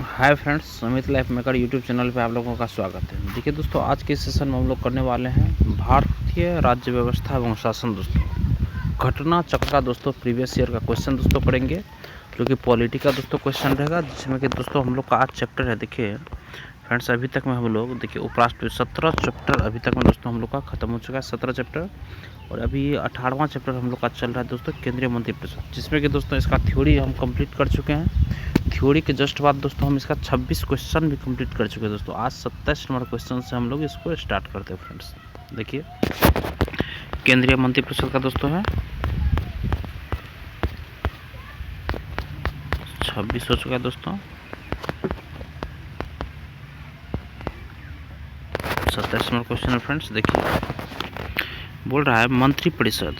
Hi friends, Amit life maker YouTube channel पे आप लोगों का स्वागत है। देखिए दोस्तों, आज के सेशन में हम लोग करने वाले हैं भारतीय राज्य व्यवस्था एवं शासन दोस्तों। घटना चक्र का दोस्तों प्रीवियस ईयर का क्वेश्चन दोस्तों पढ़ेंगे, जो कि पॉलिटी का दोस्तों क्वेश्चन रहेगा, जिसमें कि दोस्तों हम लोग का आज चैप्टर है। देखिए फ्रेंड्स, अभी तक में हम लोग देखिए उपराष्ट्रपति 17 चैप्टर अभी तक में दोस्तों हम लोग का खत्म हो चुका है, 17 चैप्टर। और अभी 18वां चैप्टर हम लोग का चल रहा है दोस्तों, केंद्रीय मंत्रिपरिषद, जिसमें कि दोस्तों इसका थ्योरी हम कंप्लीट कर चुके हैं। थ्योरी के जस्ट बाद दोस्तों हम इसका 26 क्वेश्चन भी कंप्लीट कर चुके हैं दोस्तों। आज 27 नंबर क्वेश्चन से हम लोग इसको स्टार्ट करते हैं फ्रेंड्स। देखिए केंद्रीय मंत्रिपरिषद का दोस्तों है 26 हो चुका है दोस्तों। 27 नंबर क्वेश्चन है फ्रेंड्स। देखिए बोल रहा है मंत्रिपरिषद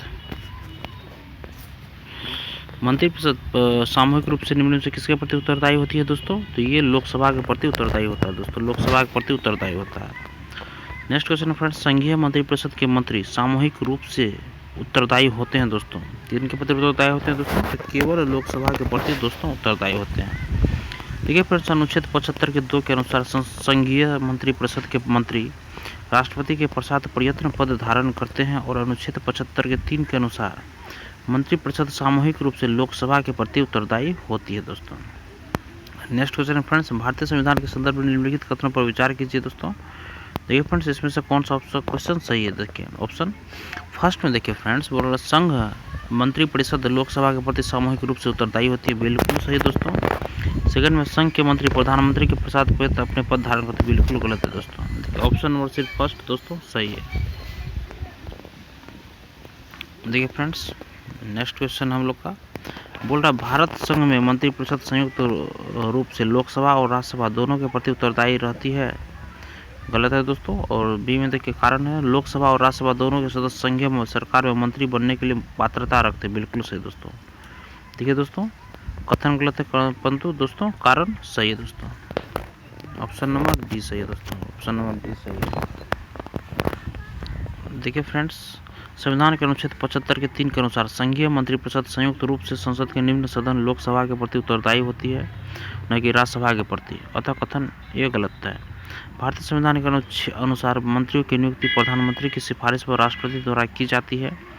सामूहिक रूप से निम्न से किसके प्रति उत्तरदायी होती है दोस्तों? तो ये लोकसभा के प्रति उत्तरदायी होता है दोस्तों, लोकसभा के प्रति उत्तरदायी होता है। नेक्स्ट क्वेश्चन फ्रेंड्स, संघीय मंत्रिपरिषद के मंत्री सामूहिक रूप से उत्तरदायी होते हैं दोस्तों। किनके प्रति उत्तरदायी होते हैं दोस्तों? तो केवल लोकसभा के प्रति दोस्तों उत्तरदायी होते हैं। देखिए फ्रेंड्स, अनुच्छेद 75 के 2 के अनुसार संघीय मंत्रिपरिषद के मंत्री राष्ट्रपति के पश्चात प्रयत्न पद धारण करते हैं, और अनुच्छेद 75 के 3 के अनुसार मंत्रिपरिषद सामूहिक रूप से लोकसभा के प्रति उत्तरदायी होती है दोस्तों। नेक्स्ट क्वेश्चन फ्रेंड्स, भारतीय संविधान के संदर्भ में निम्नलिखित कथनों पर विचार कीजिए दोस्तों। देखिए फ्रेंड्स, इसमें से कौन सा क्वेश्चन सही है? देखिए ऑप्शन फर्स्ट में देखिए फ्रेंड्स, बोल रहा संघ मंत्रिपरिषद लोकसभा के प्रति सामूहिक रूप से उत्तरदायी होती है, बिल्कुल सही दोस्तों। सेकंड में संघ के मंत्री प्रधानमंत्री के पश्चात अपने पद धारण करते, बिल्कुल गलत है दोस्तों। देखिए ऑप्शन नंबर सिर्फ फर्स्ट दोस्तों सही है। देखिए फ्रेंड्स, नेक्स्ट क्वेश्चन हम लोग का बोल रहा भारत संघ में मंत्रिपरिषद संयुक्त रूप से लोकसभा और राज्यसभा दोनों के प्रति उत्तरदायी रहती है, गलत है दोस्तों। और बी में देखिए कारण है लोकसभा और राज्यसभा दोनों के सदस्य संघीय सरकार में मंत्री बनने के लिए पात्रता रखते हैं, बिल्कुल सही दोस्तों। देखिए दोस्तों, कथन गलत है परंतु दोस्तों कारण सही है दोस्तों। ऑप्शन नंबर डी सही है दोस्तों, ऑप्शन नंबर डी सही है। देखिए फ्रेंड्स, संविधान के अनुच्छेद 75 के 3 के अनुसार संघीय मंत्रिपरिषद संयुक्त रूप से संसद के निम्न सदन लोकसभा के प्रति उत्तरदायी होती है, न कि राज्यसभा के प्रति, अतः कथन ये गलत है। भारतीय संविधान के अनुसार मंत्रियों की नियुक्ति प्रधानमंत्री की सिफारिश पर राष्ट्रपति द्वारा की जाती है।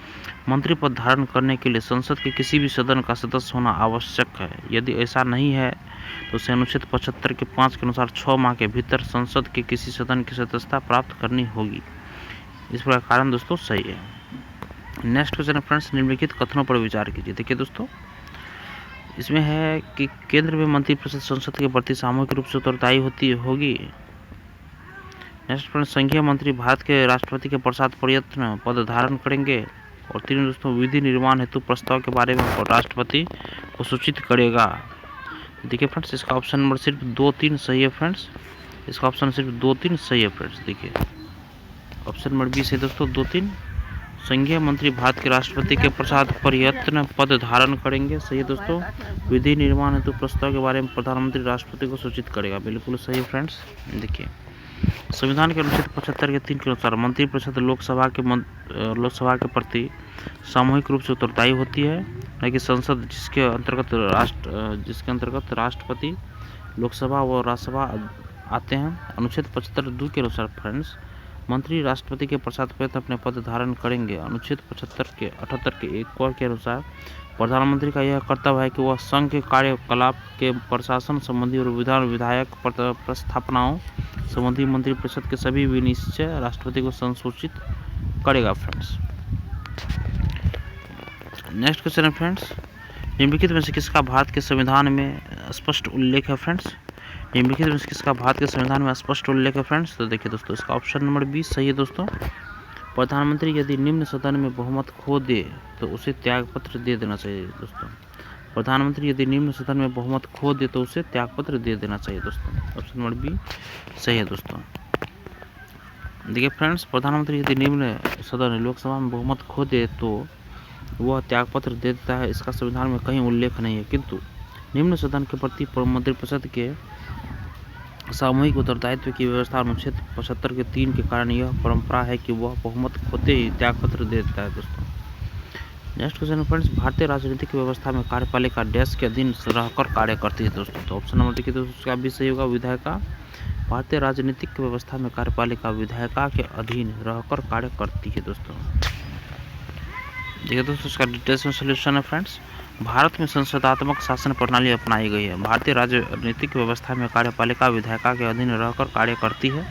मंत्री पद धारण करने के लिए संसद के किसी भी सदन का सदस्य होना आवश्यक है। यदि ऐसा नहीं है तो उसे अनुच्छेद 75 के 5 के अनुसार 6 माह के भीतर संसद के किसी सदन की सदस्यता प्राप्त करनी होगी। इस प्रकार कारण दोस्तों सही है। नेक्स्ट क्वेश्चन फ्रेंड्स, निम्नलिखित कथनों पर विचार कीजिए। देखिए दोस्तों, इसमें है कि केंद्र में मंत्रिपरिषद संसद के प्रति सामूहिक रूप से उत्तरदायी होगी। नेक्स्ट फ्रेंड्स, संघीय मंत्री भारत के राष्ट्रपति के पश्चात प्रयत्न पद धारण करेंगे। और 3 दोस्तों, विधि निर्माण हेतु प्रस्ताव के बारे में राष्ट्रपति को सूचित करेगा। देखिए फ्रेंड्स, इसका ऑप्शन नंबर सिर्फ 2-3 सही है फ्रेंड्स, इसका ऑप्शन सिर्फ 2-3 सही है फ्रेंड्स। देखिए ऑप्शन नंबर बी सही दोस्तों, 2-3। संघीय मंत्री भारत के राष्ट्रपति के पश्चात प्रयत्न पद धारण करेंगे, सही है दोस्तों। विधि निर्माण हेतु प्रस्ताव के बारे में प्रधानमंत्री राष्ट्रपति को सूचित करेगा, बिल्कुल सही है फ्रेंड्स। देखिए संविधान के अनुच्छेद 75 के 3 के अनुसार मंत्रिपरिषद लोकसभा के प्रति सामूहिक रूप से उत्तरदायी होती है, न कि संसद, जिसके अंतर्गत राष्ट्रपति, लोकसभा व राज्यसभा आते हैं। अनुच्छेद 75(2) के अनुसार फ्रेंड्स, मंत्री राष्ट्रपति के पश्चात अपने पद धारण करेंगे। अनुच्छेद 78 के 1 के अनुसार प्रधानमंत्री का यह कर्तव्य है कि वह संघ के कार्यकलाप के प्रशासन संबंधी और विधायक प्रस्थापनाओं संबंधी मंत्रिपरिषद के सभी विनिश्चय राष्ट्रपति को संसूचित करेगा फ्रेंड्स। नेक्स्ट क्वेश्चन है फ्रेंड्स, निम्नलिखित में से किसका भारत के संविधान में स्पष्ट उल्लेख है फ्रेंड्स? निम्नलिखित में से किसका भारत के संविधान में स्पष्ट उल्लेख है फ्रेंड्स? तो देखिए दोस्तों, इसका ऑप्शन नंबर 20 सही है दोस्तों। प्रधानमंत्री यदि निम्न सदन में बहुमत खो दे तो उसे त्यागपत्र दे देना चाहिए दोस्तों। प्रधानमंत्री यदि निम्न सदन में बहुमत खो दे तो उसे त्यागपत्र दे देना चाहिए दोस्तों। ऑप्शन नंबर बी सही है दोस्तों। देखिए फ्रेंड्स, प्रधानमंत्री यदि निम्न सदन लोकसभा में बहुमत खो दे तो वह त्यागपत्र दे देता है, इसका संविधान में कहीं उल्लेख नहीं है। किंतु निम्न सदन के प्रति मंत्रिपरिषद के सामूहिक उत्तरदायित्व की व्यवस्था अनुच्छेद 75 के 3 के कारण यह परंपरा है कि वह बहुमत खोते ही त्यागपत्र दे देता है दोस्तों। नेक्स्ट क्वेश्चन फ्रेंड्स, भारतीय राजनीतिक व्यवस्था में कार्यपालिका डैश के अधीन रहकर कार्य करती है दोस्तों। तो ऑप्शन नंबर देखिए दोस्तों, उसका भी सही होगा, विधायिका। भारतीय राजनीतिक व्यवस्था में कार्यपालिका विधायिका के अधीन रहकर कार्य करती है दोस्तों। देखिए दोस्तों, इसका डिटेल्स में सोल्यूशन है फ्रेंड्स। भारत में संसदात्मक शासन प्रणाली अपनाई गई है। भारतीय राजनीतिक व्यवस्था में कार्यपालिका विधायिका के अधीन रहकर कार्य करती है,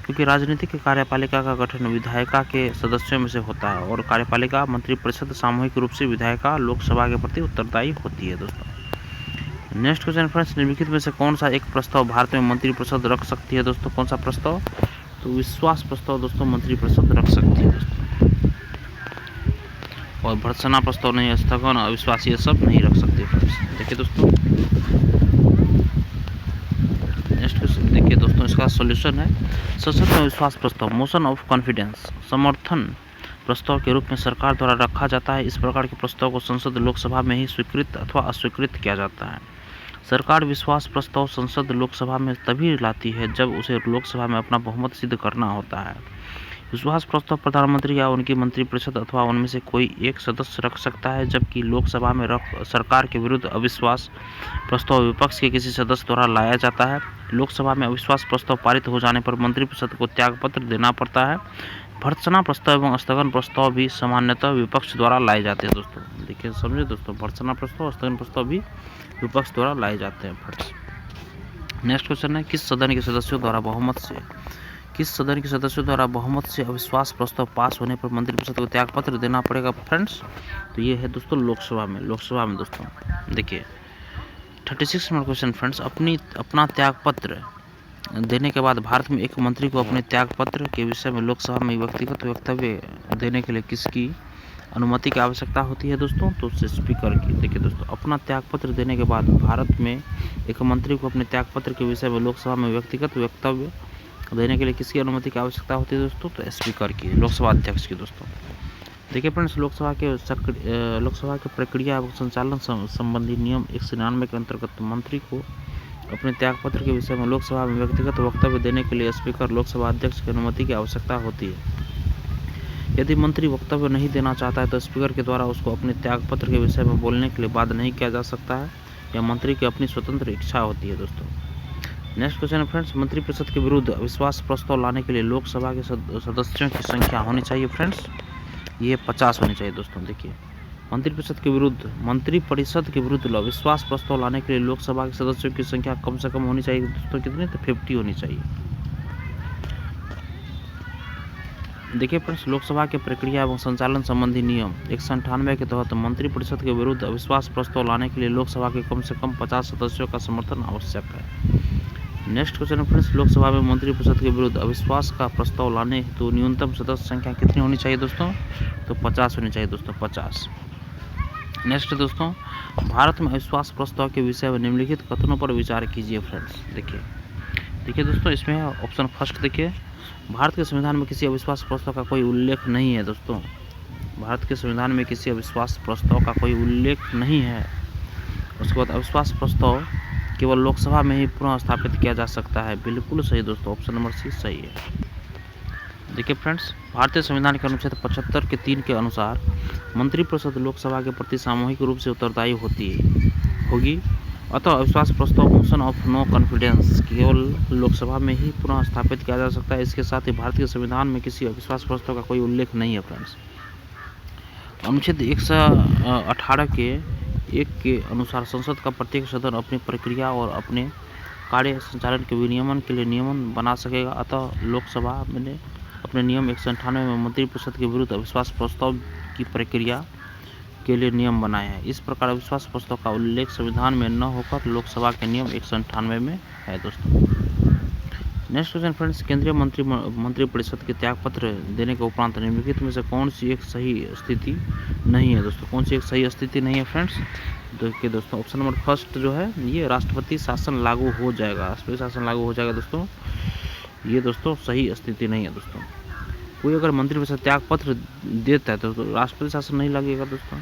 क्योंकि राजनीतिक कार्यपालिका का गठन विधायिका के सदस्यों में से होता है और कार्यपालिका मंत्रिपरिषद सामूहिक रूप से विधायिका लोकसभा के प्रति उत्तरदायी होती है दोस्तों। नेक्स्ट क्वेश्चन फ्रेंड्स, निम्नलिखित में से कौन सा एक प्रस्ताव भारत में मंत्रिपरिषद रख सकती है दोस्तों? कौन सा प्रस्ताव? तो विश्वास प्रस्ताव दोस्तों मंत्रिपरिषद रख सकती है दोस्तों। और भर्त्सना प्रस्ताव नहीं, स्थगन, अविश्वास, ये सब नहीं रख सकते फ्रेंड्स। देखिए दोस्तों, नेक्स्ट क्वेश्चन देखिए दोस्तों, इसका सॉल्यूशन है। संसद में विश्वास प्रस्ताव मोशन ऑफ कॉन्फिडेंस समर्थन प्रस्ताव के रूप में सरकार द्वारा रखा जाता है। इस प्रकार के प्रस्ताव को संसद लोकसभा में ही स्वीकृत अथवा अस्वीकृत किया जाता है। सरकार विश्वास प्रस्ताव संसद लोकसभा में तभी लाती है जब उसे लोकसभा में अपना बहुमत सिद्ध करना होता है। विश्वास प्रस्ताव प्रधानमंत्री या उनकी मंत्रिपरिषद अथवा उनमें से कोई एक सदस्य रख सकता है, जबकि लोकसभा में सरकार के विरुद्ध अविश्वास प्रस्ताव विपक्ष के किसी सदस्य द्वारा लाया जाता है। लोकसभा में अविश्वास प्रस्ताव पारित हो जाने पर मंत्रिपरिषद को त्यागपत्र देना पड़ता है। भर्त्सना प्रस्ताव एवं स्थगन प्रस्ताव भी सामान्यतः विपक्ष द्वारा लाए जाते हैं दोस्तों। देखिए समझे दोस्तों, भर्त्सना प्रस्ताव और स्थगन प्रस्ताव भी विपक्ष द्वारा लाए जाते हैं फ्रेंड्स। नेक्स्ट क्वेश्चन है, किस सदन के सदस्यों द्वारा बहुमत से अविश्वास प्रस्ताव पास होने पर मंत्रिपरिषद को त्यागपत्र देना पड़ेगा फ्रेंड्स? तो ये है दोस्तों लोकसभा में दोस्तों। देखिए 36 नंबर क्वेश्चन फ्रेंड्स, अपना त्यागपत्र देने के बाद भारत में एक मंत्री को अपने त्यागपत्र के विषय में लोकसभा में व्यक्तिगत वक्तव्य देने के लिए किसकी अनुमति की आवश्यकता होती है दोस्तों? तो स्पीकर की। देखिए दोस्तों, अपना त्यागपत्र देने के बाद भारत में एक मंत्री को अपने त्यागपत्र के विषय में लोकसभा में व्यक्तिगत वक्तव्य देने के लिए किसकी अनुमति की आवश्यकता होती है दोस्तों? तो स्पीकर की, लोकसभा अध्यक्ष की दोस्तों। देखिए फ्रेंड्स, लोकसभा के प्रक्रिया एवं संचालन संबंधी नियम 199 के अंतर्गत मंत्री को अपने त्यागपत्र के विषय में लोकसभा में व्यक्तिगत वक्तव्य देने के लिए स्पीकर लोकसभा अध्यक्ष की अनुमति की आवश्यकता होती है। यदि मंत्री वक्तव्य नहीं देना चाहता है तो स्पीकर के द्वारा उसको अपने त्यागपत्र के विषय में बोलने के लिए बाध्य नहीं किया जा सकता है। यह मंत्री की अपनी स्वतंत्र इच्छा होती है दोस्तों। नेक्स्ट क्वेश्चन है फ्रेंड्स, मंत्रिपरिषद के विरुद्ध अविश्वास प्रस्ताव लाने के लिए लोकसभा के सदस्यों की संख्या होनी चाहिए फ्रेंड्स? ये 50 होनी चाहिए दोस्तों। देखिए, मंत्रिपरिषद के विरुद्ध अविश्वास प्रस्ताव लाने के लिए लोकसभा के सदस्यों की संख्या कम से कम होनी चाहिए दोस्तों। कितनी? तो 50 होनी चाहिए। देखिए फ्रेंड्स, लोकसभा के प्रक्रिया एवं संचालन संबंधी नियम 198 के तहत मंत्रिपरिषद के विरुद्ध अविश्वास प्रस्ताव लाने के लिए लोकसभा के कम से कम 50 सदस्यों का समर्थन आवश्यक है। नेक्स्ट क्वेश्चन फ्रेंड्स, लोकसभा में मंत्रिपरिषद के विरुद्ध अविश्वास का प्रस्ताव लाने हेतु तो न्यूनतम सदस्य संख्या कितनी होनी चाहिए दोस्तों? तो 50 होनी चाहिए दोस्तों, 50। नेक्स्ट दोस्तों, भारत में अविश्वास प्रस्ताव के विषय में निम्नलिखित कथनों पर विचार कीजिए फ्रेंड्स। देखिए दोस्तों, इसमें ऑप्शन फर्स्ट देखिए, भारत के संविधान में किसी अविश्वास प्रस्ताव का कोई उल्लेख नहीं है दोस्तों। भारत के संविधान में किसी अविश्वास प्रस्ताव का कोई उल्लेख नहीं है। उसके बाद अविश्वास प्रस्ताव केवल लोकसभा में ही पुनः स्थापित किया जा सकता है। बिल्कुल सही दोस्तों, ऑप्शन नंबर सी सही है। देखिए फ्रेंड्स, भारतीय संविधान के अनुच्छेद 75 के 3 के अनुसार मंत्रिपरिषद लोकसभा के प्रति सामूहिक रूप से उत्तरदायी होगी। अतः अविश्वास प्रस्ताव मोशन ऑफ नो कॉन्फिडेंस केवल लोकसभा में ही पुनः स्थापित किया जा सकता है। इसके साथ ही भारतीय संविधान में किसी अविश्वास प्रस्ताव का कोई उल्लेख नहीं है फ्रेंड्स। अनुच्छेद 118 के 1 के अनुसार संसद का प्रत्येक सदन अपनी प्रक्रिया और अपने कार्य संचालन के विनियमन के लिए नियमन बना सकेगा। अतः लोकसभा ने अपने नियम 198 में मंत्रिपरिषद के विरुद्ध अविश्वास प्रस्ताव की प्रक्रिया के लिए नियम बनाए हैं। इस प्रकार अविश्वास प्रस्ताव का उल्लेख संविधान में न होकर लोकसभा के नियम 198 में है दोस्तों। नेक्स्ट क्वेश्चन फ्रेंड्स, केंद्रीय मंत्रिपरिषद के त्यागपत्र देने के उपरांत निम्नलिखित में से कौन सी एक सही स्थिति नहीं है दोस्तों? कौन सी एक सही स्थिति नहीं है फ्रेंड्स? देखिए दोस्तों, ऑप्शन नंबर फर्स्ट जो है, ये राष्ट्रपति शासन लागू हो जाएगा। राष्ट्रपति शासन लागू हो जाएगा दोस्तों। ये दोस्तों सही स्थिति नहीं है दोस्तों। कोई अगर मंत्रिपरिषद त्यागपत्र देता है तो राष्ट्रपति शासन नहीं लगेगा दोस्तों।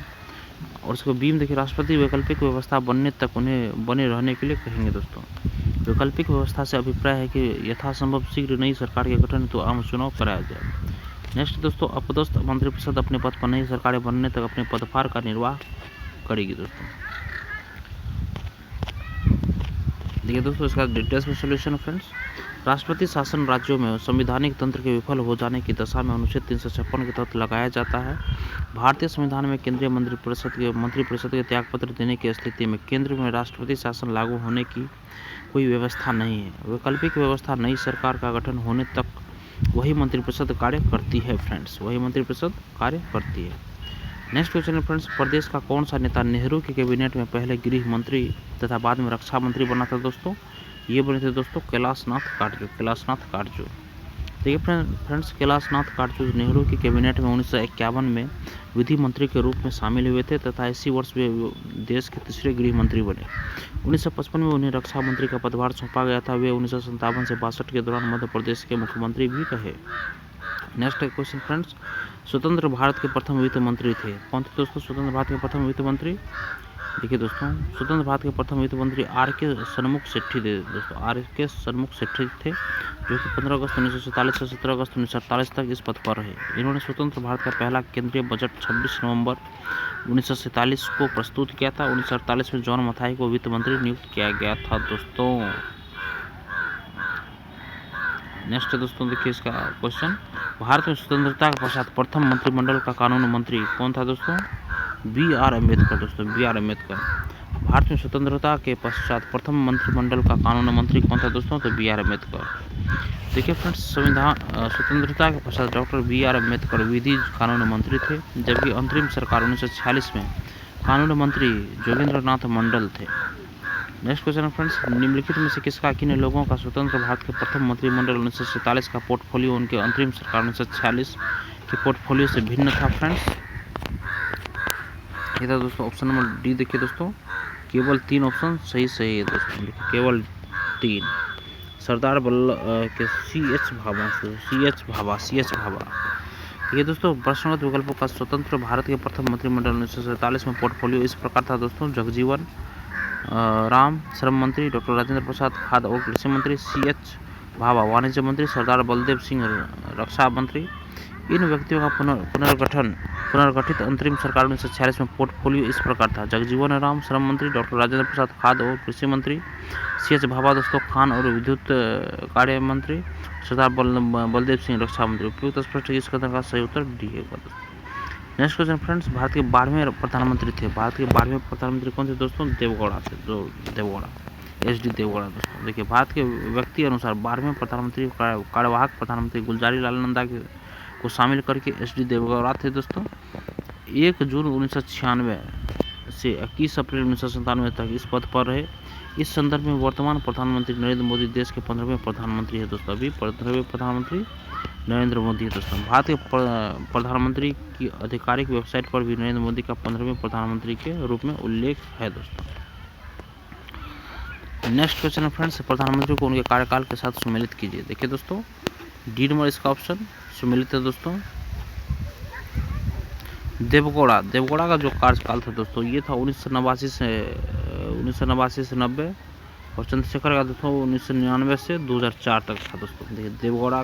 और उसको बीम देखिए, राष्ट्रपति वैकल्पिक व्यवस्था बनने तक उन्हें बने रहने के लिए कहेंगे दोस्तों। वैकल्पिक व्यवस्था से अभिप्राय है कि यथासंभव शीघ्र नई सरकार के गठन हेतु आम चुनाव कराया जाए। नेक्स्ट दोस्तों, अपदस्थ मंत्रिपरिषद अपने पद पर नई सरकारें बनने तक अपने पदभार का निर्वाह करेगी दोस्तों। देखिए दोस्तों, इसका डिटेल्स में सोल्यूशन फ्रेंड्स। राष्ट्रपति शासन राज्यों में संवैधानिक तंत्र के विफल हो जाने की दशा में अनुच्छेद 356 के तहत लगाया जाता है। भारतीय संविधान में केंद्रीय मंत्रिपरिषद के त्यागपत्र देने की स्थिति में केंद्र में राष्ट्रपति शासन लागू होने की कोई व्यवस्था नहीं है। वैकल्पिक व्यवस्था नई सरकार का गठन होने तक वही मंत्रिपरिषद कार्य करती है फ्रेंड्स, वही मंत्रिपरिषद कार्य करती है। नेक्स्ट क्वेश्चन है फ्रेंड्स, प्रदेश का कौन सा नेता नेहरू के कैबिनेट में पहले गृह मंत्री तथा बाद में रक्षा मंत्री बना था दोस्तों? ये बने थे दोस्तों कैलाशनाथ काटजू। देखिए फ्रेंड्स, कैलाशनाथ काटजू नेहरू के कैबिनेट में 1951 में विधि मंत्री के रूप में शामिल हुए थे तथा इसी वर्ष वे देश के तीसरे गृह मंत्री बने। 1955 में उन्हें रक्षा मंत्री का पदभार सौंपा गया था। वे 1957 से 62 के दौरान मध्य प्रदेश के मुख्यमंत्री भी रहे। नेक्स्ट क्वेश्चन फ्रेंड्स, स्वतंत्र भारत के प्रथम वित्त मंत्री थे कौन थे दोस्तों? स्वतंत्र भारत के प्रथम वित्त मंत्री, देखिए दोस्तों, स्वतंत्र भारत के प्रथम वित्त मंत्री आर.के. षणमुख शेट्टी थे दोस्तों। आर.के. षणमुख शेट्टी थे, जो कि 15 अगस्त 1947 से 17 अगस्त 1948 तक इस पद पर रहे। इन्होंने स्वतंत्र भारत का पहला केंद्रीय बजट 26 नवंबर 1947 को प्रस्तुत किया था। 1948 में जॉन मथाई को वित्त मंत्री नियुक्त किया गया था दोस्तों। नेक्स्ट दोस्तों, देखिए इसका क्वेश्चन, भारत में स्वतंत्रता के पश्चात प्रथम मंत्रिमंडल का कानून मंत्री कौन था दोस्तों? बी.आर. अम्बेडकर दोस्तों, बी.आर. अम्बेडकर। भारत में स्वतंत्रता के पश्चात प्रथम मंत्रिमंडल का कानून मंत्री कौन था दोस्तों? तो बी.आर. अम्बेडकर। देखिए फ्रेंड्स, स्वतंत्रता के पश्चात डॉक्टर बी.आर. अम्बेडकर विधि कानून मंत्री थे, जबकि अंतरिम सरकार 1946 में कानून मंत्री जोगेंद्र नाथ मंडल थे। नेक्स्ट क्वेश्चन है फ्रेंड्स, निम्नलिखित में से किसका किन लोगों का स्वतंत्र भारत के प्रथम मंत्रिमंडल 1947 का पोर्टफोलियो उनके अंतरिम सरकार 1946 के पोर्टफोलियो से भिन्न था फ्रेंड्स? ये था दोस्तों ऑप्शन नंबर डी। देखिए दोस्तों, केवल 3 ऑप्शन सही है दोस्तों, देखिए केवल 3। सरदार वल्लभ के सी.एच. भाभा। ये दोस्तों, प्रश्नगत विकल्पों का स्वतंत्र भारत के प्रथम मंत्रिमंडल 1947 में पोर्टफोलियो इस प्रकार था दोस्तों: जगजीवन राम श्रम मंत्री, डॉक्टर राजेंद्र प्रसाद खाद्य और कृषि मंत्री, सी.एच. भाभा वाणिज्य मंत्री, सरदार बलदेव सिंह रक्षा मंत्री। इन व्यक्तियों का पुनर्गठित अंतरिम सरकार 1946 में पोर्टफोलियो इस प्रकार था: जगजीवन राम श्रम मंत्री, डॉक्टर राजेंद्र प्रसाद खाद्य और कृषि मंत्री, सी.एच. भाभा दोस्तों खान और विद्युत कार्य मंत्री, सरदार बलदेव सिंह रक्षा मंत्री। उपयुक्त स्पष्ट इस कथन का सही उत्तर डी है दोस्तों। नेक्स्ट क्वेश्चन फ्रेंड्स, भारत के 12वें प्रधानमंत्री थे। भारत के 12वें प्रधानमंत्री कौन थे दोस्तों? देवगौड़ा थे, देवगौड़ा, एच.डी. देवगौड़ा दोस्तों। देखिए, भारत के व्यक्ति अनुसार 12वें प्रधानमंत्री कार्यवाहक प्रधानमंत्री गुलजारी लाल नंदा को शामिल करके एच.डी. देवगौड़ा थे दोस्तों। 1 जून 1996 से 21 अप्रैल 1997 तक इस पद पर रहे। इस संदर्भ में वर्तमान प्रधानमंत्री नरेंद्र मोदी देश के 15वें प्रधानमंत्री है दोस्तों। अभी 15वें प्रधानमंत्री नरेंद्र मोदी है दोस्तों। भारत के प्रधानमंत्री की आधिकारिक वेबसाइट पर भी नरेंद्र मोदी का 15वें प्रधानमंत्री के रूप में उल्लेख है दोस्तों। नेक्स्ट क्वेश्चन है फ्रेंड्स, प्रधानमंत्री को उनके कार्यकाल के साथ सम्मिलित कीजिए। देखिए दोस्तों, डी नंबर इसका ऑप्शन सम्मिलित है दोस्तों। देवगौड़ा का जो कार्यकाल था दोस्तों, ये था 1989 से 90, और चंद्रशेखर का दोस्तों 1999 से 2004 तक था दोस्तों। देखिए, देवगौड़ा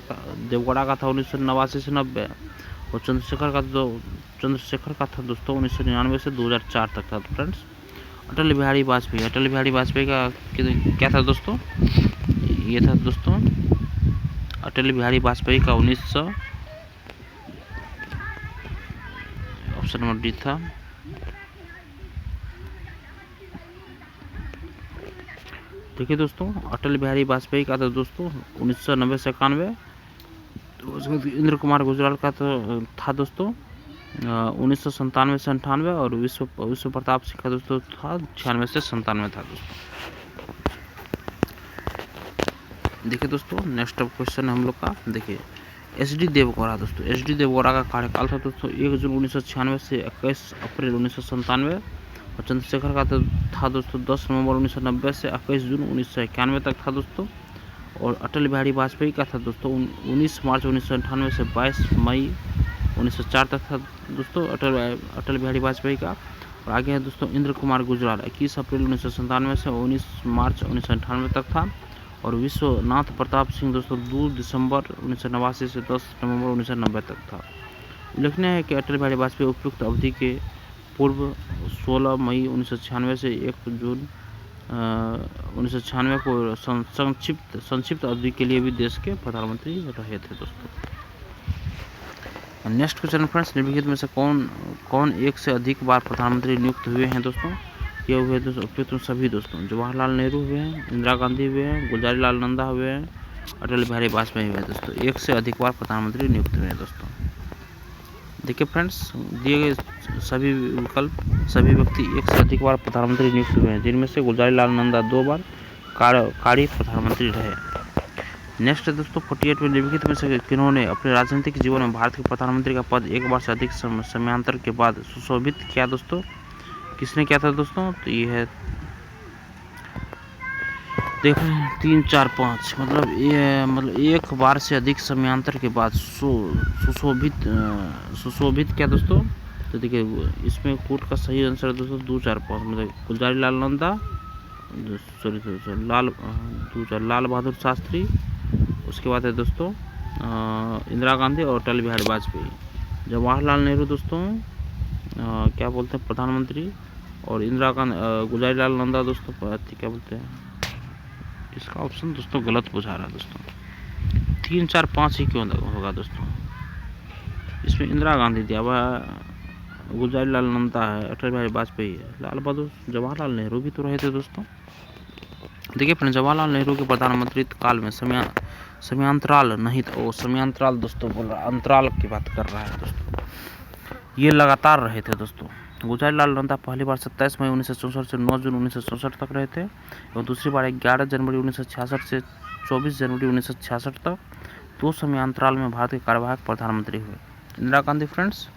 का था 1989 से 90, और चंद्रशेखर का था दोस्तों 1999 से 2004 तक था फ्रेंड्स। अटल बिहारी वाजपेयी का क्या था दोस्तों? ये था दोस्तों अटल बिहारी वाजपेयी का 1900, ऑप्शन नंबर डी था। देखिए दोस्तों, अटल बिहारी वाजपेयी का था दोस्तों 1990 से 91। इंद्र कुमार गुजराल का तो था दोस्तों 1997 से 98, और विश्व प्रताप सिंह का दोस्तों था 96 से 97 था दोस्तों। देखिए दोस्तों, नेक्स्ट क्वेश्चन है हम लोग का। देखिए, एच.डी. देवगौड़ा दोस्तों, एच.डी. देवगौड़ा का कार्यकाल था दोस्तों 1 जून 1996 से 21 अप्रैल 1997, और चंद्रशेखर का था दोस्तों 10 नवंबर 1990 से 21 जून 1991 तक था दोस्तों। और अटल बिहारी वाजपेयी का था दोस्तों 19 मार्च 1998 से 22 मई 1904 तक था दोस्तों अटल बिहारी वाजपेयी का। और आगे है दोस्तों इंद्र कुमार गुजराल 21 अप्रैल 1997 से 19 मार्च 1998 तक था। और विश्वनाथ प्रताप सिंह दोस्तों 2 दिसंबर 1989 से 10 नवंबर 1990 तक था। उल्लेखनीय है कि अटल बिहारी वाजपेयी उपयुक्त अवधि के पूर्व 16 मई 1996 से 1 जून 1996 को संक्षिप्त अवधि के लिए भी देश के प्रधानमंत्री रहे थे दोस्तों। नेक्स्ट क्वेश्चन फ्रेंड्स, निम्नलिखित में से कौन एक से अधिक बार प्रधानमंत्री नियुक्त हुए हैं दोस्तों? ये हुए दोस्तों उपयुक्त सभी दोस्तों। जवाहरलाल नेहरू हुए हैं, इंदिरा गांधी हुए हैं, गुलजारी लाल नंदा हुए हैं, अटल बिहारी वाजपेयी हुए हैं दोस्तों। एक से अधिक बार प्रधानमंत्री नियुक्त हुए हैं दोस्तों। देखिए फ्रेंड्स, दिए गए सभी विकल्प सभी व्यक्ति एक से अधिक बार प्रधानमंत्री नियुक्त हुए हैं, जिनमें से गुलजारी लाल नंदा 2 बार कार्यकारी प्रधानमंत्री रहे। नेक्स्ट है दोस्तों 48 में निम्नलिखित में से किन्होंने अपने राजनीतिक जीवन में भारत के प्रधानमंत्री का पद एक बार से अधिक समयांतर के बाद सुशोभित किया दोस्तों? किसने किया था दोस्तों? तो ये है देख रहे हैं 3, 4, 5 मतलब एक बार से अधिक समयांतर के बाद सुशोभित क्या दोस्तों? तो देखिए इसमें कोट का सही आंसर है दोस्तों 2, 4, 5 मतलब गुलजारी लाल नंदा, लाल बहादुर शास्त्री, उसके बाद है दोस्तों इंदिरा गांधी और अटल बिहारी वाजपेयी। जवाहरलाल नेहरू दोस्तों क्या बोलते हैं प्रधानमंत्री, और इंदिरा गांधी गुलजारी लाल नंदा दोस्तों क्या बोलते हैं, इसका ऑप्शन दोस्तों गलत बुझा रहा है दोस्तों। 3, 4, 5 ही क्यों होगा दोस्तों? इसमें इंदिरा गांधी दिया हुआ है, गुलजारी लाल नंदा है, अटल बिहारी वाजपेयी है, लाल बहादुर जवाहरलाल नेहरू भी तो रहे थे दोस्तों। देखिए फ्रेंड, जवाहरलाल नेहरू के प्रधानमंत्रित्व काल में समयांतराल नहीं था, वो समयांतराल दोस्तों बोल रहा, अंतराल की बात कर रहा है दोस्तों, ये लगातार रहे थे दोस्तों। गुलजारी लाल नंदा पहली बार 27 मई 1964 से 9 जून 1964 तक रहे थे, और दूसरी बार 11 जनवरी 1966 से 24 जनवरी 1966 तक 2 समयांतराल में भारत के कार्यवाहक प्रधानमंत्री हुए। इंदिरा गांधी फ्रेंड्स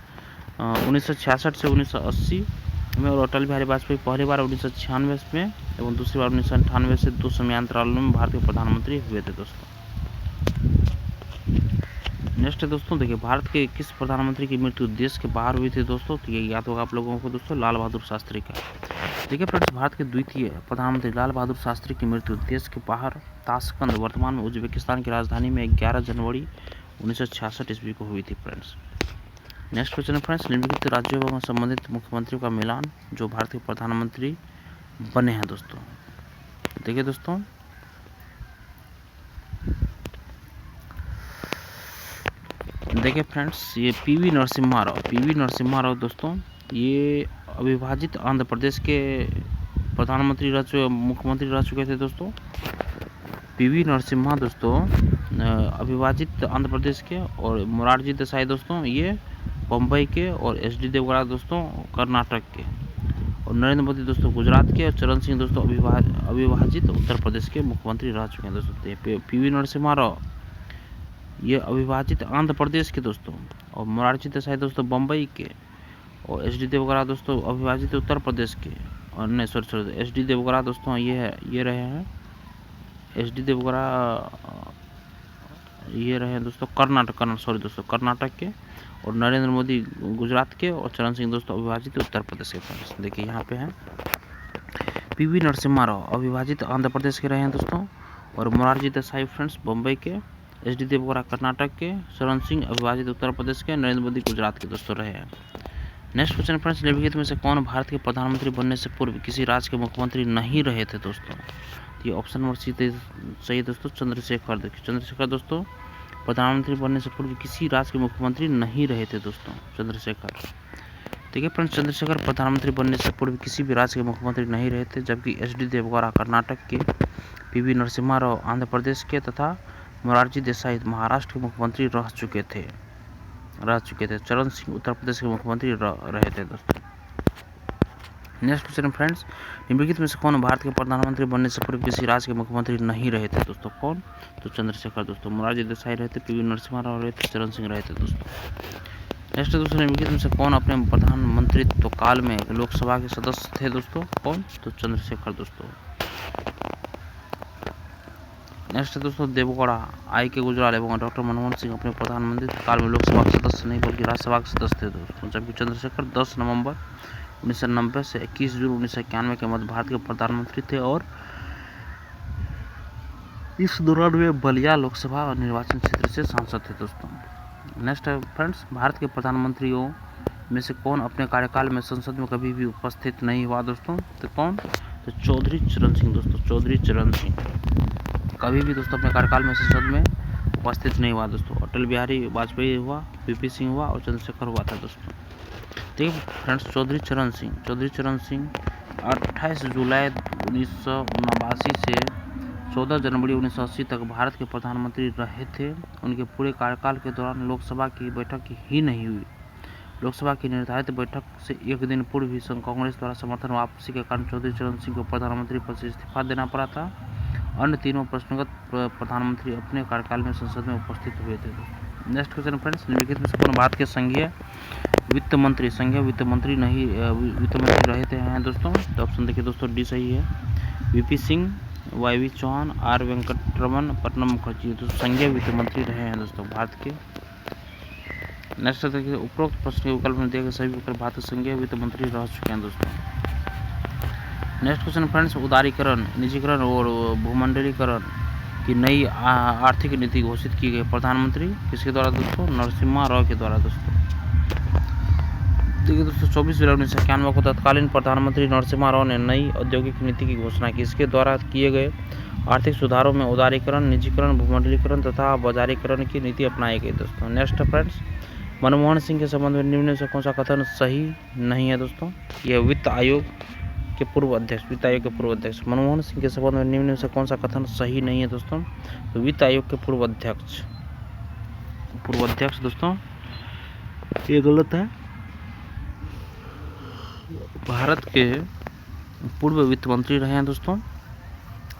1966 से 1980 में, और अटल बिहारी वाजपेयी पहली बार 1996 में एवं दूसरी बार 1998 से 2 समयांतरालों में भारत के प्रधानमंत्री हुए थे दोस्तों। नेक्स्ट है दोस्तों, देखिए भारत के किस प्रधानमंत्री की मृत्यु देश के बाहर हुई थी दोस्तों? तो ये याद होगा आप लोगों को दोस्तों, लाल बहादुर शास्त्री का। देखिए फ्रेंड्स, भारत के द्वितीय प्रधानमंत्री लाल बहादुर शास्त्री की मृत्यु देश के बाहर ताशकंद वर्तमान में उज्बेकिस्तान की राजधानी में 11 जनवरी 1966 ईस्वी को हुई थी फ्रेंड्स। नेक्स्ट क्वेश्चन है फ्रेंड्स, निम्नलिखित राज्यों एवं संबंधित मुख्यमंत्रियों का मिलान जो भारत के प्रधानमंत्री बने हैं दोस्तों। देखिए दोस्तों, देखिए फ्रेंड्स, ये पीवी नरसिम्हा राव दोस्तों, ये अविभाजित आंध्र प्रदेश के प्रधानमंत्री मुख्यमंत्री रह चुके थे दोस्तों। पीवी नरसिम्हा दोस्तों अविभाजित आंध्र प्रदेश के, और मोरारजी देसाई दोस्तों ये बम्बई के, और एच.डी. देवगौड़ा दोस्तों कर्नाटक के, और नरेंद्र मोदी दोस्तों गुजरात के, और चरण सिंह दोस्तों अविभाजित उत्तर प्रदेश के मुख्यमंत्री रह चुके हैं दोस्तों। पीवी नरसिम्हा राव ये अविभाजित आंध्र प्रदेश के दोस्तों, और मोरारजी देसाई दोस्तों बम्बई के, और एच.डी. देवगौड़ा दोस्तों अविभाजित उत्तर प्रदेश के, और नहीं सॉरी एच.डी. देवगौड़ा दोस्तों ये रहे हैं, एच.डी. देवगौड़ा ये रहे हैं दोस्तों कर्नाटक के, और नरेंद्र मोदी गुजरात के, और चरण सिंह दोस्तों अविभाजित उत्तर प्रदेश के। देखिए यहाँ पे हैं पीवी नरसिम्हा राव अविभाजित आंध्र प्रदेश के रहे हैं दोस्तों, और मोरारजी देसाई फ्रेंड्स बम्बई के, एच.डी. देवगौड़ा कर्नाटक के, चरण सिंह अविभाजित उत्तर प्रदेश के, नरेंद्र मोदी गुजरात के दोस्तों रहे हैं। नेक्स्ट क्वेश्चन फ्रेंड्स, निम्नलिखित में से कौन भारत के प्रधानमंत्री बनने से पूर्व किसी राज्य के मुख्यमंत्री नहीं रहे थे दोस्तों? ये ऑप्शन नंबर सी सही दोस्तों, चंद्रशेखर। देखिए चंद्रशेखर दोस्तों प्रधानमंत्री बनने से पूर्व किसी राज्य के मुख्यमंत्री नहीं रहे थे दोस्तों, चंद्रशेखर। देखिए फ्रेंड्स, चंद्रशेखर प्रधानमंत्री बनने से पूर्व किसी भी राज्य के मुख्यमंत्री नहीं रहे थे, जबकि एच.डी. देवगौड़ा कर्नाटक के, पीवी नरसिम्हा राव आंध्र प्रदेश के तथा मोरारजी देसाई महाराष्ट्र के मुख्यमंत्री रह चुके थे। चरण सिंह उत्तर प्रदेश के मुख्यमंत्री रहे थे दोस्तों। नेक्स्ट क्वेश्चन फ्रेंड्स, निम्नलिखित में से कौन भारत के प्रधानमंत्री बनने से पूर्व किसी राज्य के मुख्यमंत्री नहीं रहे थे दोस्तों? कौन? तो चंद्रशेखर दोस्तों, मोरारजी देसाई रहे थे, पीवी नरसिम्हा राव रहे थे, चरण सिंह रहे थे दोस्तों। नेक्स्ट दोस्तों, निम्नलिखित में से कौन अपने प्रधानमंत्रित्व काल में लोकसभा के सदस्य थे दोस्तों? कौन? तो चंद्रशेखर दोस्तों। नेक्स्ट दोस्तों, देवगौड़ा, आई.के. गुजराल एवं डॉक्टर मनमोहन सिंह अपने प्रधानमंत्री काल में लोकसभा के सदस्य नहीं बल्कि राज्यसभा के सदस्य थे दोस्तों, जबकि चंद्रशेखर 10 नवंबर 1990 से 21 जून 1991 के मध्य भारत के प्रधानमंत्री थे, और इस दौरान वे बलिया लोकसभा निर्वाचन क्षेत्र से सांसद थे दोस्तों। नेक्स्ट है फ्रेंड्स, भारत के प्रधानमंत्रियों में से कौन अपने कार्यकाल में संसद में कभी भी उपस्थित नहीं हुआ दोस्तों? तो कौन? तो चौधरी चरण सिंह दोस्तों, चौधरी चरण सिंह कभी भी दोस्तों अपने कार्यकाल में संसद में उपस्थित नहीं हुआ दोस्तों। अटल बिहारी वाजपेयी हुआ, वीपी सिंह हुआ और चंद्रशेखर हुआ था दोस्तों। ठीक है फ्रेंड्स, चौधरी चरण सिंह 28 जुलाई 1989 से 14 जनवरी 1980 तक भारत के प्रधानमंत्री रहे थे। उनके पूरे कार्यकाल के दौरान लोकसभा की बैठक ही नहीं हुई। लोकसभा की निर्धारित बैठक से एक दिन पूर्व ही कांग्रेस द्वारा समर्थन वापसी के कारण चौधरी चरण सिंह को प्रधानमंत्री पद से इस्तीफा देना पड़ा था। अन्य तीनों प्रश्नगत प्रधानमंत्री अपने कार्यकाल में संसद में उपस्थित हुए थे। नेक्स्ट क्वेश्चन फ्रेंड्स, निम्नलिखित में से कौन भारत के संघीय वित्त मंत्री रहे थे हैं दोस्तों? तो ऑप्शन देखिए दोस्तों, डी सही है। VP Singh, Y Chauhan, R Venkataraman, Pranab Mukherjee तो संघीय वित्त मंत्री रहे हैं दोस्तों भारत के। नेक्स्ट देखिए, उपरोक्त प्रश्न के विकल्प में दिए गए सभी विकल्प भारत संघीय वित्त मंत्री रह चुके हैं दोस्तों। नेक्स्ट क्वेश्चन फ्रेंड्स, उदारीकरण, निजीकरण और भूमंडलीकरण की नई आर्थिक नीति घोषित की गई प्रधानमंत्री किसके द्वारा दोस्तों? नरसिम्हा राव के द्वारा दोस्तों। देखिए दोस्तों, 24 जुलाई 1991 को तत्कालीन प्रधानमंत्री नरसिम्हा राव ने नई औद्योगिक नीति की घोषणा की। इसके द्वारा किए गए आर्थिक सुधारों में उदारीकरण, निजीकरण, भूमंडलीकरण तथा बाजारीकरण की नीति अपनाई गई दोस्तों। नेक्स्ट फ्रेंड्स, मनमोहन सिंह के संबंध में निम्न में से कौन सा कथन सही नहीं है दोस्तों? यह वित्त आयोग के पूर्व अध्यक्ष मनमोहन सिंह के संबंध में निम्न में से कौन सा कथन सही नहीं है दोस्तों? तो वित्त आयोग के पूर्व अध्यक्ष दोस्तों ये गलत है। भारत के पूर्व वित्त मंत्री रहे हैं दोस्तों,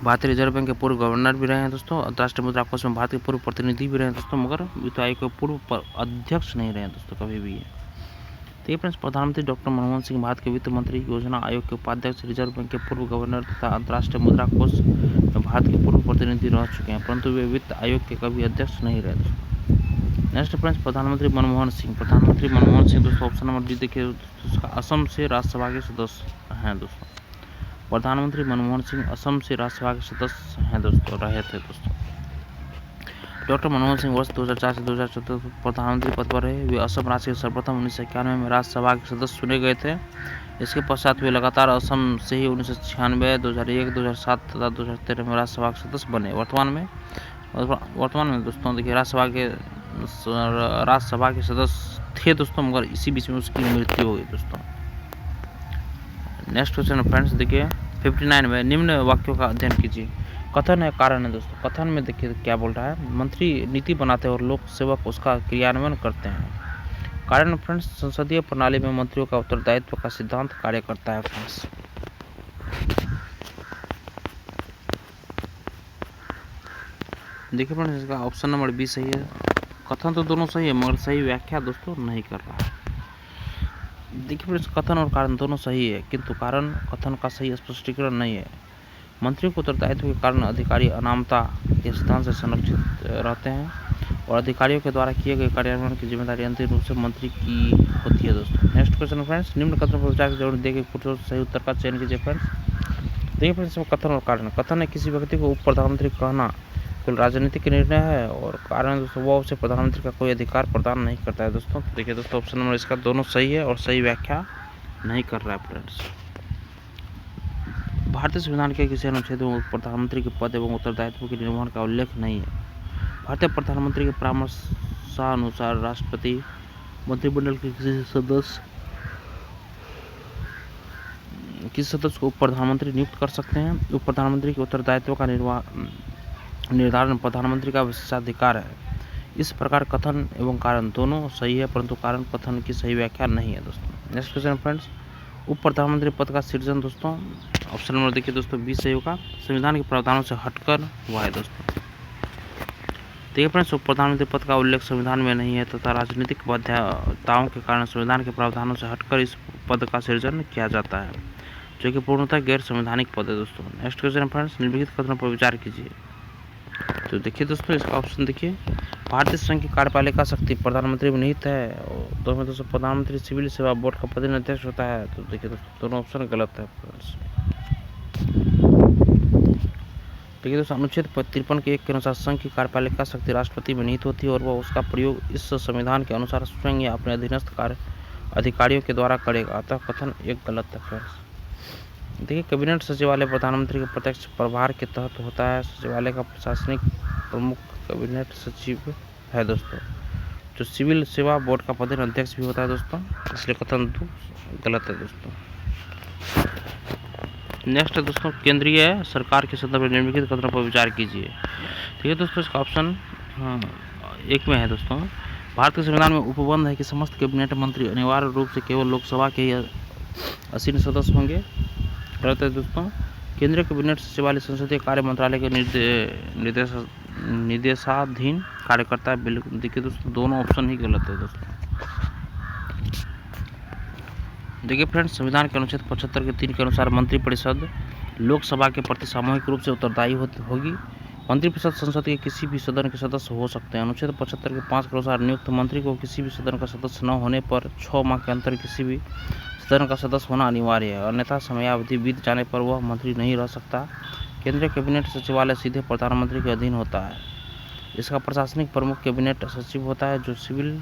भारतीय रिजर्व बैंक के पूर्व गवर्नर भी रहे हैं दोस्तों, अंतर्राष्ट्रीय मुद्रा कोष में भारत के पूर्व प्रतिनिधि भी रहे हैं दोस्तों, मगर वित्त आयोग के पूर्व अध्यक्ष नहीं रहे हैं दोस्तों कभी भी। तो ये फ्रेंड्स, प्रधानमंत्री डॉक्टर मनमोहन सिंह भारत के वित्त मंत्री, योजना आयोग के उपाध्यक्ष, रिजर्व बैंक के पूर्व गवर्नर तथा अंतर्राष्ट्रीय मुद्रा कोष में भारत के पूर्व प्रतिनिधि रह चुके हैं, परंतु वे वित्त आयोग के कभी अध्यक्ष नहीं रहे दोस्तों। नेक्स्ट फ्रेंड्स, प्रधानमंत्री मनमोहन सिंह दोस्तों ऑप्शन नंबर डी देखिए, असम से राज्यसभा के सदस्य हैं दोस्तों। प्रधानमंत्री मनमोहन सिंह असम से राज्यसभा के सदस्य हैं दोस्तों, रहे थे दोस्तों। डॉक्टर मनमोहन सिंह वर्ष 2004 से 2014 प्रधानमंत्री पद पर रहे। वे असम राज्य के सर्वप्रथम 1991 में राज्यसभा के सदस्य चुने गए थे। इसके पश्चात वे लगातार असम से ही 1996, 2001, 2007 तथा 2013 में राज्यसभा के सदस्य बने। वर्तमान में दोस्तों देखिए, राज्यसभा के सदस्य थे दोस्तों, मगर इसी बीच में उसकी मृत्यु हो गई दोस्तों। नेक्स्ट क्वेश्चन फ्रेंड्स देखिए, 59 में निम्न वाक्यों का अध्ययन कीजिए। कथन है, कारण है दोस्तों। कथन में देखिए क्या बोल रहा है, मंत्री नीति बनाते हैं और लोक सेवक उसका क्रियान्वयन करते हैं। कारण फ्रेंड्स, संसदीय प्रणाली में मंत्रियों का उत्तरदायित्व का सिद्धांत कार्य करता है फ्रेंड्स। देखिए फ्रेंड्स, इसका ऑप्शन नंबर बी सही है। कथन तो दोनों सही है, मगर सही व्याख्या दोस्तों नहीं कर रहा है। देखिए फ्रेंड्स, कथन और कारण दोनों सही है, किंतु कारण कथन का सही स्पष्टीकरण नहीं है। मंत्रियों के उत्तरदायित्व के कारण अधिकारी अनामता के सिद्धांत से संरक्षित रहते हैं और अधिकारियों के द्वारा किए गए कार्यान्वयन की जिम्मेदारी अंतिम रूप से मंत्री की होती है दोस्तों। नेक्स्ट क्वेश्चन फ्रेंड्स, निम्न कथन पर विचार की जरूरत देकर कुछ सही उत्तर का चयन कीजिए फ्रेंड्स। देखिए फ्रेंड्स, कथन और कारण। कथन है, किसी व्यक्ति को उप प्रधानमंत्री कहना केवल राजनीतिक निर्णय है, और कारण दोस्तों वो उसे प्रधानमंत्री का कोई अधिकार प्रदान नहीं करता है दोस्तों। देखिए दोस्तों, ऑप्शन नंबर इसका दोनों सही है और सही व्याख्या नहीं कर रहा है फ्रेंड्स। भारतीय संविधान के किसी अनुच्छेद में प्रधानमंत्री के पद एवं उत्तरदायित्व के निर्वहन का उल्लेख नहीं है। भारतीय प्रधानमंत्री के परामर्शानुसार राष्ट्रपति मंत्रिमंडल के किसी सदस्य को उप प्रधानमंत्री नियुक्त कर सकते हैं। उप प्रधानमंत्री के उत्तरदायित्व का निर्धारण प्रधानमंत्री का विशेषाधिकार है। इस प्रकार कथन एवं कारण दोनों सही है, परंतु कारण कथन की सही व्याख्या नहीं है दोस्तों। नेक्स्ट क्वेश्चन फ्रेंड्स, उप प्रधानमंत्री पद का सृजन दोस्तों ऑप्शन नंबर देखिए दोस्तों, 20 सही होगा। संविधान के प्रावधानों से हटकर हुआ है दोस्तों। देखिए फ्रेंड्स, उप प्रधानमंत्री पद का उल्लेख संविधान में नहीं है तथा राजनीतिक बाध्यताओं के कारण संविधान के प्रावधानों से हटकर इस पद का सृजन किया जाता है, जो कि पूर्णतः गैर संवैधानिक पद है दोस्तों। नेक्स्ट क्वेश्चन फ्रेंड्स, निम्नलिखित कथनों पर विचार कीजिए। तो देखिए दोस्तों, इसका ऑप्शन देखिए, भारतीय संघ की कार्यपालिका शक्ति प्रधानमंत्री में निहित है, और दोस्तों प्रधानमंत्री सिविल सेवा बोर्ड का पदेन अध्यक्ष होता है। तो देखिए दोस्तों, दोनों ऑप्शन गलत है फ्रेंड्स। देखिए दोस्तों, अनुच्छेद 53 के 1 के अनुसार संघ की कार्यपालिका शक्ति राष्ट्रपति में निहित होती है और वह उसका प्रयोग इस संविधान के अनुसार स्वयं या अपने अधीनस्थ अधिकारियों के द्वारा करेगा। अतः कथन एक गलत है फ्रेंड्स। देखिए, कैबिनेट सचिवालय प्रधानमंत्री के प्रत्यक्ष प्रभार के तहत होता है। सचिवालय का प्रशासनिक प्रमुख कैबिनेट सचिव है दोस्तों, जो सिविल सेवा बोर्ड का पदेन अध्यक्ष भी होता है दोस्तों, इसलिए कथन 2 गलत है दोस्तों। नेक्स्ट है दोस्तों, केंद्रीय सरकार के संदर्भ में निम्नलिखित कथनों पर विचार कीजिए। ठीक है दोस्तों, इसका ऑप्शन 1 में है दोस्तों, भारत के संविधान में उपबंध है कि समस्त कैबिनेट मंत्री अनिवार्य रूप से केवल लोकसभा के ही आसीन सदस्य होंगे। गलत है दोस्तों, केंद्रीय कैबिनेट सचिवालय संसदीय कार्य मंत्रालय के निर्देशाधीन कार्य करता है। बिल्कुल, देखिए दोस्तों, दोनों ऑप्शन ही गलत है दोस्तों। देखिए फ्रेंड्स, संविधान के अनुच्छेद 75 के 3 के अनुसार मंत्रिपरिषद लोकसभा के प्रति सामूहिक रूप से उत्तरदायी होगी। मंत्रिपरिषद संसद के किसी भी सदन के सदस्य हो सकते हैं। अनुच्छेद 75 के 5 के अनुसार नियुक्त मंत्री को किसी भी सदन का सदस्य न होने पर 6 माह के अंतर किसी भी सदन का सदस्य होना अनिवार्य है, अन्यथा समयावधि बीत जाने पर वह मंत्री नहीं रह सकता। केंद्रीय कैबिनेट सचिवालय सीधे प्रधानमंत्री के अधीन होता है। इसका प्रशासनिक प्रमुख कैबिनेट सचिव होता है, जो सिविल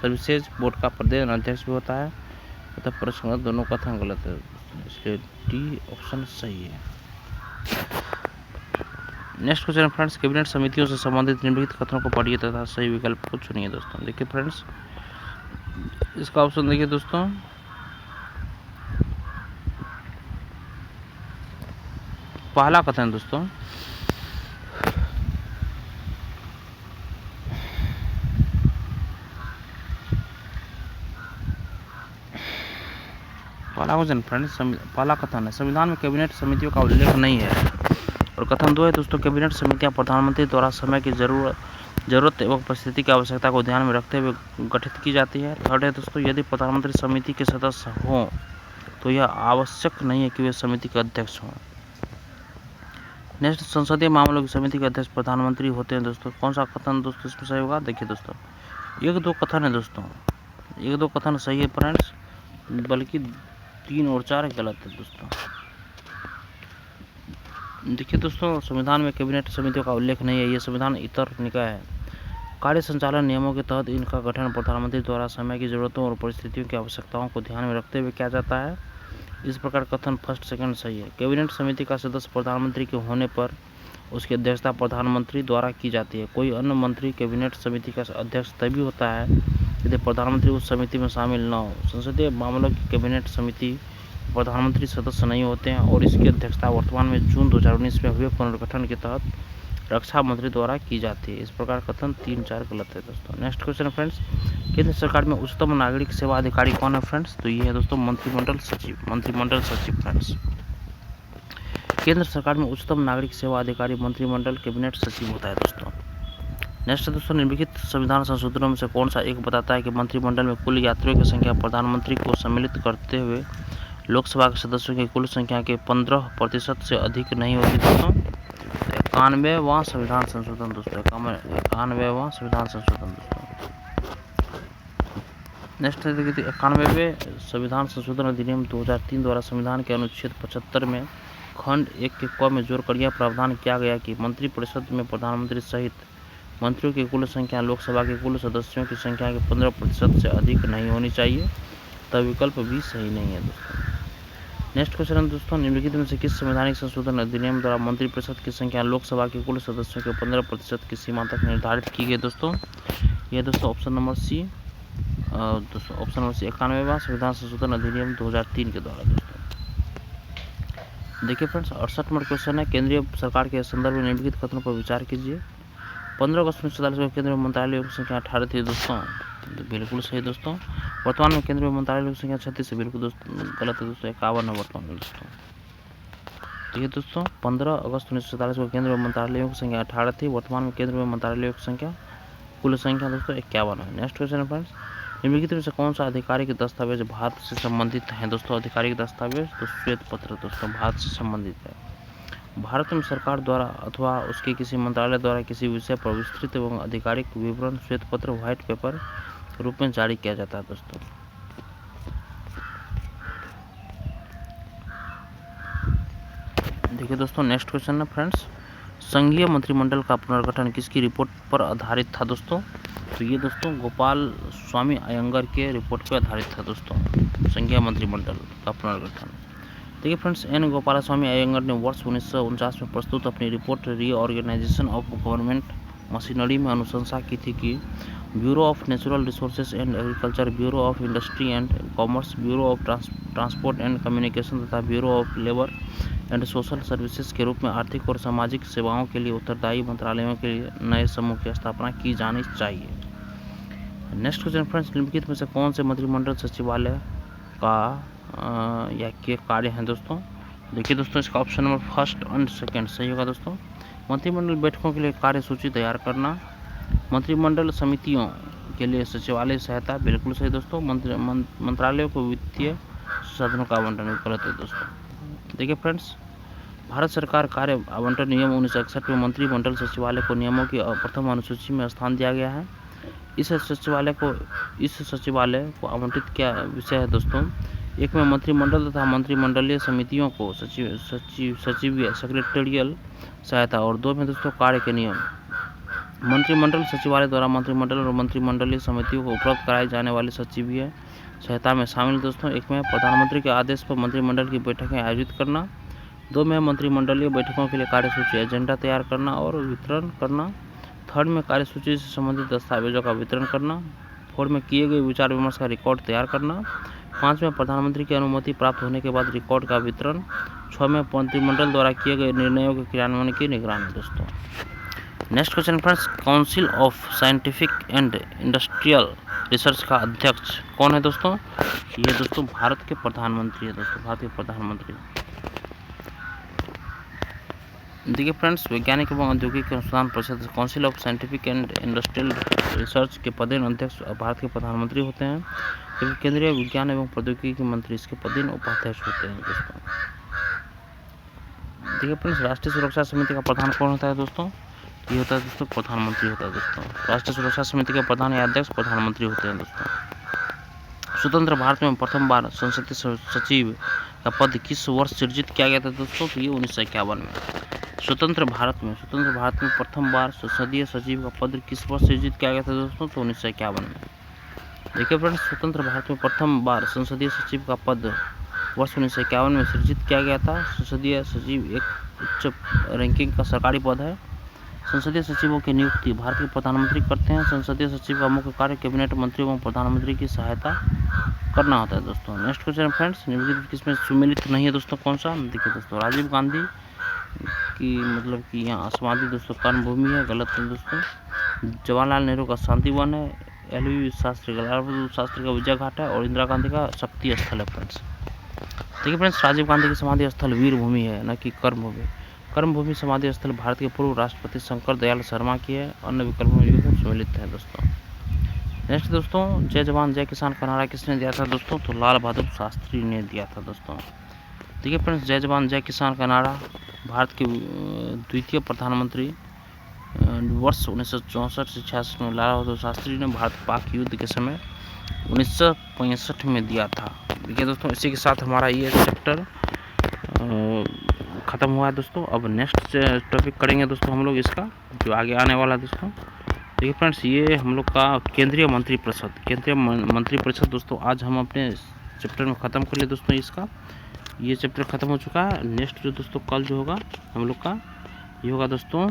सर्विसेज बोर्ड का प्रदेश अध्यक्ष भी होता है। तथा प्रश्न दोनों कथन गलत है, इसलिए डी ऑप्शन सही है। नेक्स्ट क्वेश्चन फ्रेंड्स, कैबिनेट समितियों से संबंधित निम्नलिखित कथनों को पढ़िए तथा सही विकल्प को चुनिए दोस्तों। देखिए फ्रेंड्स, इसका ऑप्शन देखिए दोस्तों, पहला कथन दोस्तों, पहला क्वेश्चन फ्रेंड्स, पहला कथन है संविधान में कैबिनेट समितियों का उल्लेख नहीं है। और कथन 2 है दोस्तों, कैबिनेट समितियां प्रधानमंत्री द्वारा समय की जरूरत एवं परिस्थिति की आवश्यकता को ध्यान में रखते हुए गठित की जाती है। थर्ड है दोस्तों, यदि प्रधानमंत्री समिति के सदस्य हों तो यह आवश्यक नहीं है कि वे समिति के अध्यक्ष हों। नेक्स्ट, संसदीय मामलों की समिति के अध्यक्ष प्रधानमंत्री होते हैं दोस्तों। कौन सा कथन दोस्तों इसमें सही होगा? देखिए दोस्तों, 1-2 कथन है दोस्तों, 1-2 कथन सही है फ्रेंड्स, बल्कि 3 और 4 गलत है दोस्तों। देखिए दोस्तों, संविधान में कैबिनेट समितियों का उल्लेख नहीं है। ये संविधान इतर निकाय है। कार्य संचालन नियमों के तहत इनका गठन प्रधानमंत्री द्वारा समय की जरूरतों और परिस्थितियों की आवश्यकताओं को ध्यान में रखते हुए किया जाता है। इस प्रकार कथन फर्स्ट सेकंड सही है। कैबिनेट समिति का सदस्य प्रधानमंत्री के होने पर उसकी अध्यक्षता प्रधानमंत्री द्वारा की जाती है। कोई अन्य मंत्री कैबिनेट समिति का अध्यक्ष तभी होता है यदि प्रधानमंत्री उस समिति में शामिल न हो। संसदीय मामलों की कैबिनेट समिति प्रधानमंत्री सदस्य नहीं होते हैं और इसकी अध्यक्षता वर्तमान में जून 2019 में हुए पुनर्गठन के तहत रक्षा मंत्री द्वारा की जाती है। इस प्रकार कथन 3-4 गलत है दोस्तों। नेक्स्ट क्वेश्चन फ्रेंड्स, केंद्र सरकार में उच्चतम नागरिक सेवा अधिकारी कौन है फ्रेंड्स? तो ये है दोस्तों मंत्रिमंडल सचिव फ्रेंड्स। केंद्र सरकार में उच्चतम नागरिक सेवा अधिकारी मंत्रिमंडल कैबिनेट सचिव होता है दोस्तों। नेक्स्ट दोस्तों, निम्नलिखित संविधान संशोधनों में से कौन सा एक बताता है कि मंत्रिमंडल में कुल यात्रियों की संख्या प्रधानमंत्री को सम्मिलित करते हुए लोकसभा के सदस्यों की कुल संख्या के 15% से अधिक नहीं होती दोस्तों? 91वां संविधान संशोधन दोस्तों, 91वां संविधान संशोधन दोस्तों। नेक्स्ट है देखिए 91वें संविधान संशोधन अधिनियम 2003 द्वारा संविधान के अनुच्छेद 75 में खंड 1 के क में जोड़कर यह प्रावधान किया गया कि मंत्रिपरिषद में प्रधानमंत्री सहित मंत्रियों की कुल संख्या लोकसभा के कुल सदस्यों की संख्या के 15% से अधिक नहीं होनी चाहिए। तब विकल्प भी सही नहीं है दोस्तों। नेक्स्ट क्वेश्चन है दोस्तों, निम्नलिखित में से किस संवैधानिक संशोधन अधिनियम द्वारा मंत्रिपरिषद की संख्या लोकसभा के कुल सदस्यों के 15% की सीमा तक निर्धारित की गई दोस्तों? यह दोस्तों ऑप्शन नंबर सी, दोस्तों ऑप्शन नंबर सी 91वां संविधान संशोधन अधिनियम 2003 के द्वारा दोस्तों। देखिए फ्रेंड्स, 68 नंबर क्वेश्चन है, केंद्रीय सरकार के संदर्भ में निम्नलिखित कथनों पर विचार कीजिए। 15 अगस्त 1947 को केंद्रीय मंत्रालयों की संख्या 18 थी दोस्तों, बिल्कुल सही दोस्तों। वर्तमान में केंद्रीय मंत्रालयों की संख्या 36 है, बिल्कुल दोस्तों गलत है दोस्तों, 51 है वर्तमान में दोस्तों। ठीक है दोस्तों, 15 अगस्त 1947 को केंद्रीय मंत्रालयों की संख्या 18 थी, वर्तमान में केंद्रीय मंत्रालयों की संख्या कुल संख्या दोस्तों 51 है। नेक्स्ट क्वेश्चन है फ्रेंड्स, निम्नलिखित में से कौन सा आधिकारिक दस्तावेज भारत से संबंधित है दोस्तों? आधिकारिक दस्तावेज तो श्वेत पत्र दोस्तों भारत से संबंधित है। भारत में सरकार द्वारा अथवा उसके किसी मंत्रालय द्वारा किसी विषय पर विस्तृत एवं आधिकारिक विवरण श्वेत पत्र व्हाइट पेपर के रूप में जारी किया जाता है दोस्तों। देखिए दोस्तों, नेक्स्ट क्वेश्चन है फ्रेंड्स, संघीय मंत्रिमंडल का पुनर्गठन किसकी रिपोर्ट पर आधारित था दोस्तों? तो ये दोस्तों गोपाल स्वामी अयंगर के रिपोर्ट पर आधारित था दोस्तों, संघीय मंत्रिमंडल का पुनर्गठन। देखिए friends, N Gopalaswami Ayyangar ने वर्ष 1949 में प्रस्तुत अपनी report reorganisation of government machinery में अनुशंसा की थी कि bureau of natural resources and agriculture, bureau of industry and commerce, bureau of transport and communication तथा bureau of labour and social services के रूप में आर्थिक और सामाजिक सेवाओं के लिए उत्तरदायी मंत्रालयों के लिए नए समूह की स्थापना की जानी चाहिए। नेक्स्ट क्वेश्चन फ्रेंड्स, निम्नलिखित में से कौन से मंत्रिमंडल सचिवालय का या के कार्य हैं दोस्तों? देखिए दोस्तों, इसका option number first and second सही होगा दोस्तों। मंत्रिमंडल बैठकों के लिए कार्य सूची तैयार करना, मंत्रिमंडल समितियों के लिए सचिवालय सहायता, बिल्कुल सही दोस्तों। मंत्रालयों को वित्तीय साधनों का आवंटन गलत है दोस्तों। देखिए फ्रेंड्स, भारत सरकार कार्य आवंटन नियम 1961 में मंत्रिमंडल सचिवालय को नियमों की प्रथम अनुसूची में स्थान दिया गया है। इस सचिवालय को आवंटित क्या विषय है दोस्तों? एक में मंत्रिमंडल तथा मंत्रिमंडलीय समितियों को सचिवीय सेक्रेटरियल सहायता, और दो में दोस्तों कार्य के नियम। मंत्रिमंडल सचिवालय द्वारा मंत्रिमंडल और मंत्रिमंडलीय समितियों को उपलब्ध कराई जाने वाली सचिवीय सहायता में शामिल दोस्तों, एक में प्रधानमंत्री के आदेश पर मंत्रिमंडल की बैठकें आयोजित करना, दो में मंत्रिमंडलीय बैठकों के लिए कार्यसूची एजेंडा तैयार करना और वितरण करना, थर्ड में कार्यसूची से संबंधित दस्तावेजों का वितरण करना, फोर्थ में किए गए विचार विमर्श का रिकॉर्ड तैयार करना, पाँच में प्रधानमंत्री की अनुमति प्राप्त होने के बाद रिकॉर्ड का वितरण, छः में मंत्रिमंडल द्वारा किए गए निर्णयों के क्रियान्वयन की निगरानी दोस्तों। Next question friends, council of scientific and industrial research का अध्यक्ष कौन है दोस्तों? ये दोस्तों भारत के प्रधानमंत्री है दोस्तों, भारत के प्रधानमंत्री। देखिए फ्रेंड्स, वैज्ञानिक एवं औद्योगिक अनुसंधान परिषद council of scientific and industrial research के पदेन अध्यक्ष भारत के प्रधानमंत्री होते हैं, जबकि केंद्रीय विज्ञान एवं प्रौद्योगिकी मंत्री इसके पदेन उपाध्यक्ष होते हैं दोस्तों। देखिए फ्रेंड्स, राष्ट्रीय सुरक्षा समिति का प्रधान कौन होता है दोस्तों? ये होता है दोस्तों प्रधानमंत्री होता है दोस्तों। राष्ट्रीय सुरक्षा समिति के प्रधान या अध्यक्ष प्रधानमंत्री होते हैं दोस्तों। स्वतंत्र भारत में प्रथम बार संसदीय सचिव का पद किस वर्ष सृजित किया गया था दोस्तों? तो ये 1951 में। स्वतंत्र भारत में प्रथम बार संसदीय सचिव का पद किस वर्ष सृजित किया गया था दोस्तों? तो 1951 में। देखिए फ्रेंड्स, स्वतंत्र भारत में प्रथम बार संसदीय सचिव का पद वर्ष 1951 में सृजित किया गया था। संसदीय सचिव एक उच्च रैंकिंग का सरकारी पद है। संसदीय सचिवों की नियुक्ति भारत के प्रधानमंत्री करते हैं। संसदीय सचिव का मुख्य कार्य कैबिनेट मंत्री एवं प्रधानमंत्री की सहायता करना होता है दोस्तों। नेक्स्ट क्वेश्चन फ्रेंड्स, निम्नलिखित किसमें सुमेलित नहीं है दोस्तों? कौन सा? देखिए दोस्तों, राजीव गांधी की मतलब कि यहाँ समाधि दोस्तों कर्मभूमि है, गलत है दोस्तों। जवाहरलाल नेहरू का शांति वन है, LV शास्त्री का विजय घाट है, और इंदिरा गांधी का शक्ति स्थल है फ्रेंड्स। देखिए फ्रेंड्स, राजीव गांधी की समाधि स्थल वीर भूमि है, न कि कर्मभूमि। कर्मभूमि समाधि स्थल भारत के पूर्व राष्ट्रपति शंकर दयाल शर्मा की है, अन्य विकल्पों में सम्मिलित है दोस्तों। नेक्स्ट दोस्तों, जय जवान जय किसान का नारा किसने दिया था दोस्तों? तो लाल बहादुर शास्त्री ने दिया था दोस्तों। देखिए फ्रेंड्स, जय जवान जय किसान का नारा भारत के द्वितीय प्रधानमंत्री वर्ष 1964 से 66 में लाल बहादुर शास्त्री ने भारत पाक युद्ध के समय 1965 में दिया था। देखिए दोस्तों, इसी के साथ हमारा ये चैप्टर ख़त्म हुआ है दोस्तों। अब नेक्स्ट टॉपिक करेंगे दोस्तों हम लोग इसका जो आगे आने वाला है दोस्तों। देखिए फ्रेंड्स, ये हम लोग का केंद्रीय मंत्रिपरिषद दोस्तों आज हम अपने चैप्टर में ख़त्म कर लिए दोस्तों। इसका ये चैप्टर ख़त्म हो चुका है। नेक्स्ट जो दोस्तों कल जो होगा हम लोग का ये होगा दोस्तों,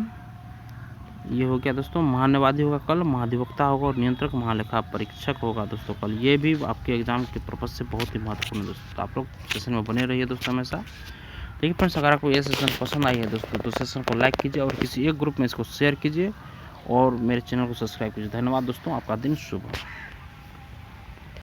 ये हो गया दोस्तों महान्यायवादी होगा कल, महाधिवक्ता होगा और नियंत्रक महालेखा परीक्षक होगा दोस्तों कल। ये भी आपके एग्जाम के पर्पज़ से बहुत ही महत्वपूर्ण है दोस्तों। तो आप लोग सेशन में बने रहिए दोस्तों हमेशा। देखिए फ्रेंड्स, अगर आपको ये सेशन पसंद आई है दोस्तों तो सेशन को लाइक कीजिए और किसी एक ग्रुप में इसको शेयर कीजिए और मेरे चैनल को सब्सक्राइब कीजिए। धन्यवाद दोस्तों, आपका दिन शुभ हो।